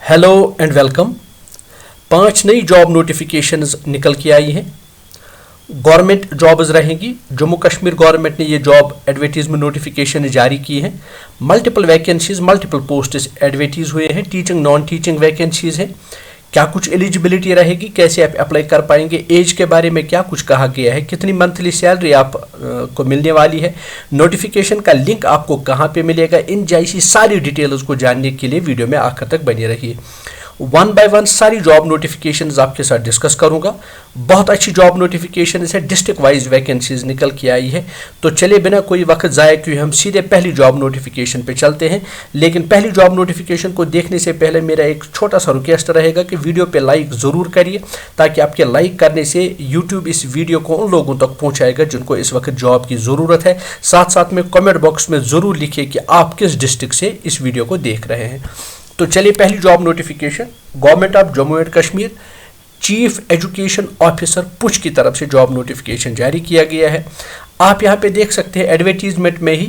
Hello and welcome. 5 नई job notifications निकल के आई हैं। गवर्नमेंट जॉब्स रहेंगी। जम्मू कश्मीर गवर्नमेंट ने ये जॉब एडवर्टीजमेंट नोटिफिकेशन जारी की है। Multiple vacancies, multiple posts advertise हुए हैं। टीचिंग, नॉन टीचिंग वैकेंसीज हैं। क्या कुछ एलिजिबिलिटी रहेगी, कैसे आप अप्लाई कर पाएंगे, एज के बारे में क्या कुछ कहा गया है, कितनी मंथली सैलरी आप को मिलने वाली है, नोटिफिकेशन का लिंक आपको कहाँ पे मिलेगा, इन जैसी सारी डिटेल्स को जानने के लिए वीडियो में आखिर तक बने रहिए। वन बाय वन सारी जॉब नोटिफिकेशंस आपके साथ डिस्कस करूंगा। बहुत अच्छी जॉब नोटिफिकेशन है, डिस्ट्रिक्ट वाइज वैकेंसीज निकल के आई है। तो चलिए बिना कोई वक्त ज़ाया किए हम सीधे पहली जॉब नोटिफिकेशन पे चलते हैं। लेकिन पहली जॉब नोटिफिकेशन को देखने से पहले मेरा एक छोटा सा रिक्वेस्ट रहेगा कि वीडियो पे लाइक ज़रूर करिए, ताकि आपके लाइक करने से यूट्यूब इस वीडियो को उन लोगों तक पहुँचाएगा जिनको इस वक्त जॉब की ज़रूरत है। साथ साथ में कॉमेंट बॉक्स में ज़रूर लिखिए कि आप किस डिस्ट्रिक्ट से इस वीडियो को देख रहे हैं। तो चलिए पहली job notification, government of Jammu and Kashmir chief education officer Poonch की तरफ से जॉब नोटिफिकेशन जारी किया गया है। आप यहाँ पे देख सकते हैं एडवर्टीजमेंट में ही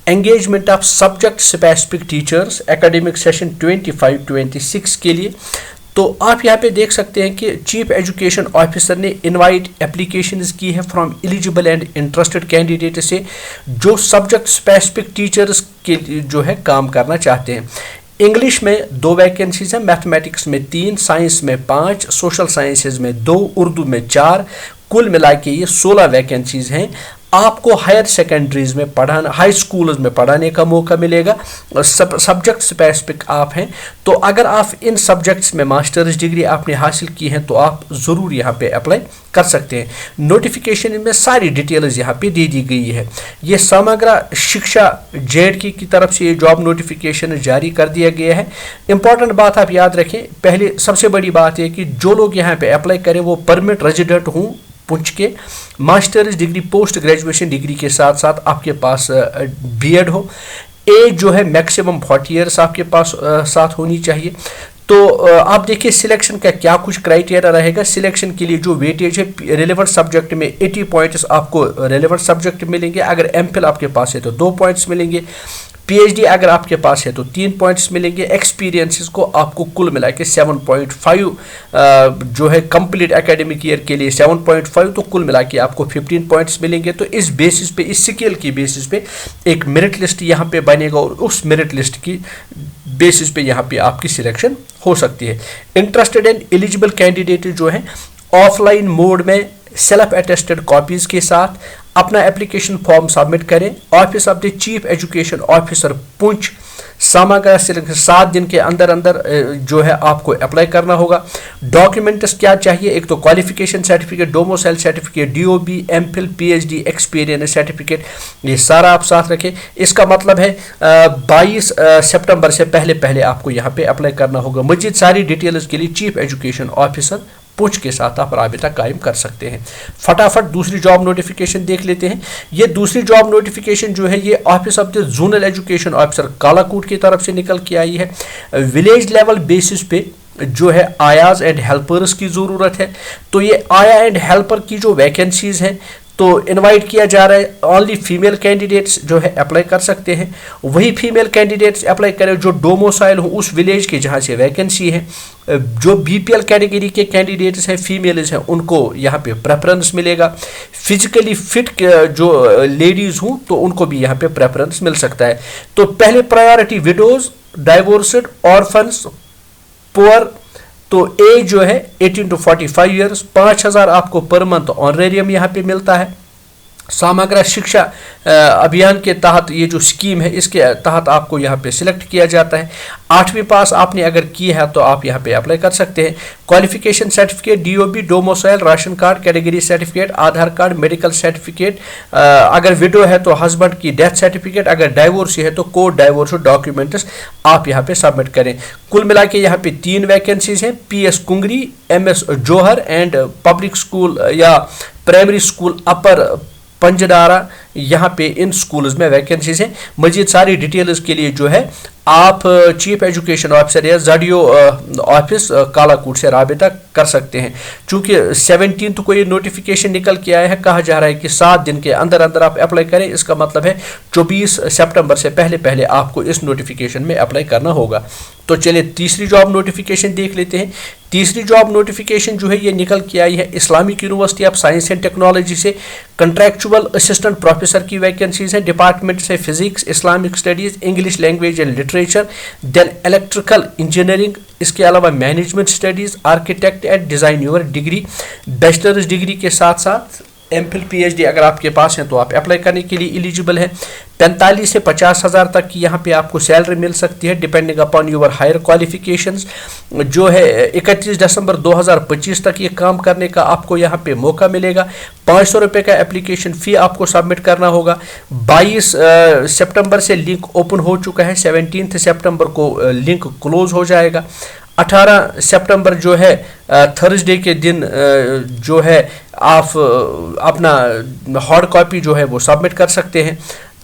engagement of subject specific teachers academic session 25-26 के लिए। तो आप यहाँ पे देख सकते हैं कि चीफ एजुकेशन ऑफिसर ने इनवाइट एप्लीकेशंस की है from eligible and interested candidate से जो सब्जेक्ट स्पेसिफिक टीचर्स के जो है काम करना चाहते हैं। इंग्लिश में 2 वैकेंसीज हैं, मैथमेटिक्स में 3, साइंस में 5, सोशल साइंसेज में 2, उर्दू में 4, कुल मिला के ये 16 वैकेंसीज हैं। आपको हायर सेकेंडरीज में पढ़ाना, हाई स्कूल्स में पढ़ाने का मौका मिलेगा। सब्जेक्ट स्पेसिफिक आप हैं, तो अगर आप इन सब्जेक्ट्स में मास्टर्स डिग्री आपने हासिल की है तो आप ज़रूर यहाँ पे अप्लाई कर सकते हैं। नोटिफिकेशन में सारी डिटेल्स यहाँ पे दे दी गई है। ये समग्र शिक्षा जेडके की तरफ से ये जॉब नोटिफिकेशन जारी कर दिया गया है। इंपॉर्टेंट बात आप याद रखें, पहले सबसे बड़ी बात है कि जो लोग यहाँ पे अप्लाई करें वो परमानेंट रेजिडेंट हों पुंछ के, masters degree, post graduation degree के साथ साथ आपके पास बीएड हो। एज जो है मैक्सिमम 40 ईयर्स आपके पास साथ होनी चाहिए। तो आप देखिए सिलेक्शन का क्या कुछ क्राइटेरिया रहेगा। सिलेक्शन के लिए जो वेटेज है, रिलेवेंट सब्जेक्ट में 80 पॉइंट्स आपको रिलेवेंट सब्जेक्ट मिलेंगे। अगर एमफिल आपके पास है तो 2 पॉइंट्स मिलेंगे। पीएचडी अगर आपके पास है तो 3 पॉइंट्स मिलेंगे। एक्सपीरियंसेस को आपको कुल मिला के 7.5 जो है कंप्लीट एकेडमिक ईयर के लिए 7.5, तो कुल मिला के आपको 15 पॉइंट्स मिलेंगे। तो इस बेसिस पे, इस स्केल की बेसिस पे एक मेरिट लिस्ट यहाँ पे बनेगा और उस मेरिट लिस्ट की बेसिस पे यहाँ पे आपकी सिलेक्शन हो सकती है। इंटरेस्टेड एंड एलिजिबल कैंडिडेट जो है ऑफलाइन मोड में सेल्फ अटेस्टेड कॉपीज के साथ अपना एप्लीकेशन फॉर्म सबमिट करें। Office of the chief education officer Poonch समग्र सिलेक्शन 7 दिन के अंदर अंदर जो है आपको अप्लाई करना होगा। डॉक्यूमेंट्स क्या चाहिए, एक तो qualification certificate, domicile certificate, DOB, MPhil, PhD, experience certificate, ये सारा आप साथ रखें। इसका मतलब है 22 सितंबर से पहले आपको यहाँ पे अप्लाई करना होगा। मजीद सारी डिटेल्स के लिए चीफ एजुकेशन ऑफिसर पुंछ के साथ आप राबिता कायम कर सकते हैं। फटाफट दूसरी जॉब नोटिफिकेशन देख लेते हैं। ये दूसरी जॉब नोटिफिकेशन जो है ये office of the zonal education officer Kalakot की तरफ से निकल के आई है। विलेज लेवल बेसिस पे जो है आयाज एंड हेल्पर्स की ज़रूरत है। तो ये आया एंड हेल्पर की जो वैकेंसीज हैं तो इनवाइट किया जा रहा है। ओनली फीमेल कैंडिडेट्स जो है अप्लाई कर सकते हैं। वही फीमेल कैंडिडेट्स अप्लाई करें जो डोमिसाइल हो उस विलेज के जहाँ से वैकेंसी है। जो बीपीएल कैटेगरी के कैंडिडेट्स हैं, फीमेल्स हैं, उनको यहाँ पे प्रेफरेंस मिलेगा। फिजिकली फिट जो लेडीज़ हों तो उनको भी यहाँ पे प्रेफरेंस मिल सकता है। तो पहले प्रायोरिटी विडोज, डाइवोर्सड, ऑर्फन्स, पुअर। तो एज जो है 18 to 45 ईयर्स। 5,000 आपको पर मंथ ऑनरेरियम यहाँ पे मिलता है। समग्र शिक्षा अभियान के तहत ये जो स्कीम है इसके तहत आपको यहाँ पे सिलेक्ट किया जाता है। 8वीं पास आपने अगर की है तो आप यहाँ पे अप्लाई कर सकते हैं। Qualification certificate, DOB, domicile, ration card, category certificate, Aadhaar card, medical certificate, अगर विडो है तो हस्बैंड की डेथ सर्टिफिकेट, अगर डाइवोर्स है तो कोर्ट डाइवोर्स डॉक्यूमेंट्स आप यहाँ पे सबमिट करें। कुल मिला के यहाँ पे 3 वैकेंसीज हैं। PS Kungri, MS Johar and public school या प्राइमरी स्कूल अपर पंजदारा, यहाँ पे इन स्कूल्स में वैकेंसीज हैं। मजीद सारी डिटेल्स के लिए जो है आप चीफ एजुकेशन ऑफिसर या ZDO ऑफिस कालाकोट से राबिता कर सकते हैं। चूँकि 17 को ये नोटिफिकेशन निकल के आया है, कहा जा रहा है कि 7 दिन के अंदर अंदर आप अप्लाई करें। इसका मतलब है 24 सितंबर से पहले पहले आपको इस नोटिफिकेशन में अप्लाई करना होगा। तो चलिए तीसरी जॉब नोटिफिकेशन देख लेते हैं। तीसरी जॉब नोटिफिकेशन जो है ये निकल के आई है Islamic University of Science and Technology से। कंट्रैक्चुअल असिस्टेंट प्रोफेसर की वैकेंसीज हैं। डिपार्टमेंट से physics, Islamic studies, English language and literature, then electrical engineering, इसके अलावा management studies, architect and design. Your degree bachelor's degree के साथ साथ MPhil PhD अगर आपके पास है तो आप अप्लाई करने के लिए एलिजिबल है। 45 से 50,000 तक की यहाँ पे आपको सैलरी मिल सकती है depending upon your higher qualifications. जो है 31 दिसंबर 2025 तक ये काम करने का आपको यहाँ पे मौका मिलेगा। 500 रुपये का एप्लीकेशन फ़ी आपको सबमिट करना होगा। 22 सितंबर से लिंक ओपन हो चुका है, 17 सितंबर को लिंक क्लोज हो जाएगा। 18 सितंबर जो है थर्सडे के दिन जो है आप अपना हार्ड कॉपी जो है वो सबमिट कर सकते हैं।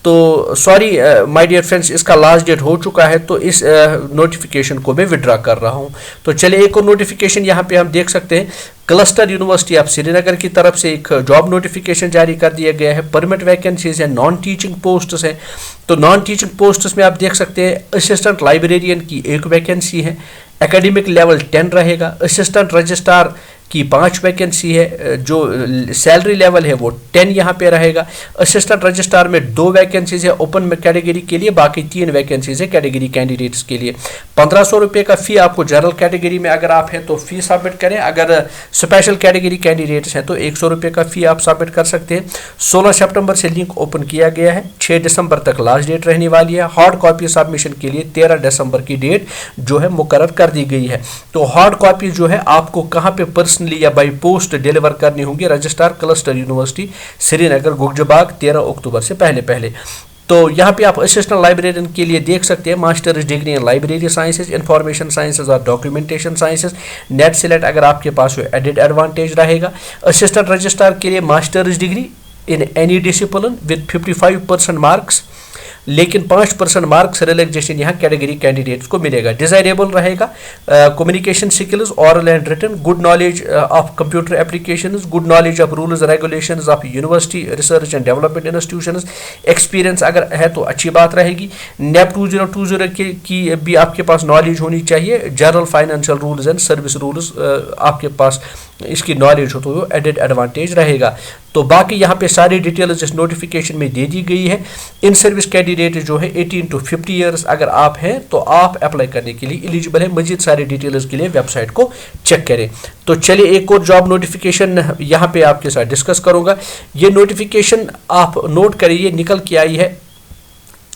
तो सॉरी माय डियर फ्रेंड्स, इसका लास्ट डेट हो चुका है, तो इस नोटिफिकेशन को मैं विड्रॉ कर रहा हूं। तो चलिए एक और नोटिफिकेशन यहाँ पे हम देख सकते हैं। क्लस्टर यूनिवर्सिटी ऑफ श्रीनगर की तरफ से एक जॉब नोटिफिकेशन जारी कर दिया गया है। परमानेंट वैकेंसीज हैं, नॉन टीचिंग पोस्ट्स हैं। तो नॉन टीचिंग पोस्ट्स में आप देख सकते हैं असिस्टेंट लाइब्रेरियन की एक वैकेंसी है, एकेडमिक लेवल 10 रहेगा। असिस्टेंट रजिस्ट्रार की 5 वैकेंसी है, जो सैलरी लेवल है वो 10 यहाँ पे रहेगा। असिस्टेंट रजिस्ट्रार में 2 वैकेंसीज है ओपन में कैटेगरी के लिए, बाकी 3 वैकेंसीज है कैटेगरी कैंडिडेट्स के लिए। 1500 रुपये का फ़ी आपको जनरल कैटेगरी में अगर आप हैं तो फ़ी सबमिट करें, अगर स्पेशल कैटेगरी कैंडिडेट्स हैं तो 100 रुपये का फ़ी आप सबमिट कर सकते हैं। 16 सितंबर से लिंक ओपन किया गया है, 6 दिसंबर तक लास्ट डेट रहने वाली है। हार्ड कॉपी सबमिशन के लिए 13 दिसंबर की डेट जो है मुकर्रर कर दी गई है। तो हार्ड कॉपी जो है आपको कहाँ पे या बाई पोस्ट डिलीवर करनी होगी? रजिस्ट्रार क्लस्टर यूनिवर्सिटी श्रीनगर गुगजबाग 13 अक्टूबर से पहले पहले। तो यहाँ पे आप असिस्टेंट लाइब्रेरियन के लिए देख सकते हैं master's degree in library sciences, information sciences और डॉक्यूमेंटेशन साइंसेज। नेट सेलेक्ट अगर आपके पास हो एडेड एडवांटेज रहेगा। असिस्टेंट रजिस्ट्रार के लिए master's degree in any discipline with 55% marks, लेकिन 5% मार्क्स रिलैक्सेशन यहाँ कैटेगरी कैंडिडेट्स को मिलेगा। डिजायरेबल रहेगा communication skills, oral and written, good knowledge of computer applications, good knowledge of rules regulations of university research and development institutions. Experience अगर है तो अच्छी बात रहेगी। NAP 2020 की भी आपके पास नॉलेज होनी चाहिए। General financial rules and service rules आपके पास इसकी नॉलेज हो तो वो एडेड एडवांटेज रहेगा। तो बाकी यहाँ पे सारी डिटेल्स इस नोटिफिकेशन में दे दी गई है। इन सर्विस कैंडिडेट जो है 18 to 50 ईयर्स अगर आप हैं तो आप अप्लाई करने के लिए एलिजिबल है। मजीद सारी डिटेल्स के लिए वेबसाइट को चेक करें। तो चलिए एक और जॉब नोटिफिकेशन यहाँ पे आपके साथ डिस्कस करूँगा। ये नोटिफिकेशन आप नोट करिए, निकल के आई है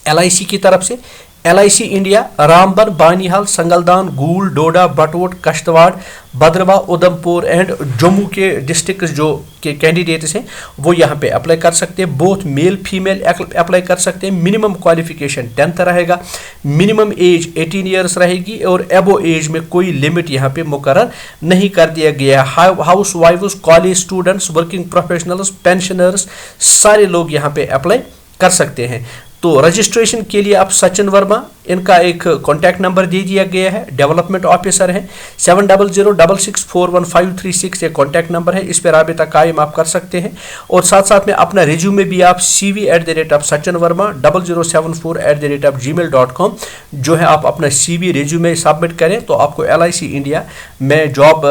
LIC की तरफ से। LIC India Ramban, Banihal, Sangaldan, Gool, Doda, Batote, Kishtwar, Bhaderwah, Udhampur and Jammu के डिस्ट्रिक्ट जो के कैंडिडेट्स हैं वो यहाँ पे अप्लाई कर सकते हैं। बोथ मेल फीमेल अप्लाई कर सकते हैं। मिनिमम क्वालिफिकेशन 10th रहेगा। मिनिमम एज 18 ईयर्स रहेगी और एबो एज में कोई लिमिट यहाँ पे मुकर्रर नहीं कर दिया गया है। House wifes, college students, working professionals, pensioners सारे लोग यहाँ पे अप्लाई कर सकते हैं। तो रजिस्ट्रेशन के लिए आप सचिन वर्मा, इनका एक कॉन्टैक्ट नंबर दे दिया गया है, डेवलपमेंट ऑफिसर है। 7006641536 ये कॉन्टैक्ट नंबर है, इस पर राबिता कायम आप कर सकते हैं। और साथ साथ में अपना रिज्यूमे भी आप cv@sachinvarma 0074@gmail.com जो है आप अपना CV रिज्यूमे सबमिट करें तो आपको LIC इंडिया में जॉब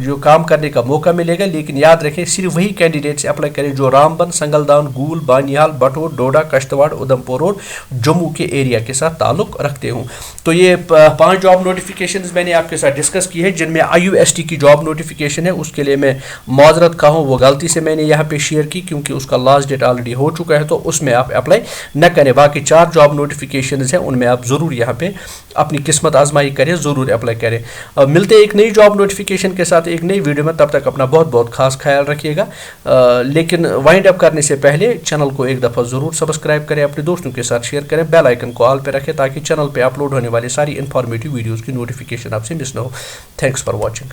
जो काम करने का मौका मिलेगा। लेकिन याद रखें सिर्फ वही कैंडिडेट से अप्लाई करें जो रामबन, संगलदान, गूल, बानीहाल, बटोट, डोडा, कश्तवाड़, उधमपुर और जम्मू के एरिया के साथ ताल्लुक रखते हूँ। तो ये 5 जॉब नोटिफिकेशंस मैंने आपके साथ डिस्कस की है, जिनमें IUST की जॉब नोटिफिकेशन है। उसके लिए मैं माजरत का हूँ, वो गलती से मैंने यहाँ पे शेयर की क्योंकि उसका लास्ट डेट ऑलरेडी हो चुका है, तो उसमें आप अप्लाई न करें। बाकी 4 जॉब नोटिफिकेशंस हैं, उनमें आप ज़रूर यहाँ पे अपनी किस्मत आजमाई करें, ज़रूर अप्लाई करें। मिलते हैं एक नई जॉब नोटिफिकेशन के साथ एक नई वीडियो में, तब तक अपना बहुत बहुत खास ख्याल रखिएगा। लेकिन वाइंड अप करने से पहले चैनल को एक दफ़ा ज़रूर सब्सक्राइब करें, अपने दोस्तों के साथ शेयर करें, बेल आइकन को ऑल पे रखें ताकि चैनल पे अपलोड होने वाली सारी इन्फॉर्मेटिव वीडियोज़ की नोटिफिकेशन आपसे मिस ना हो। Thanks for watching.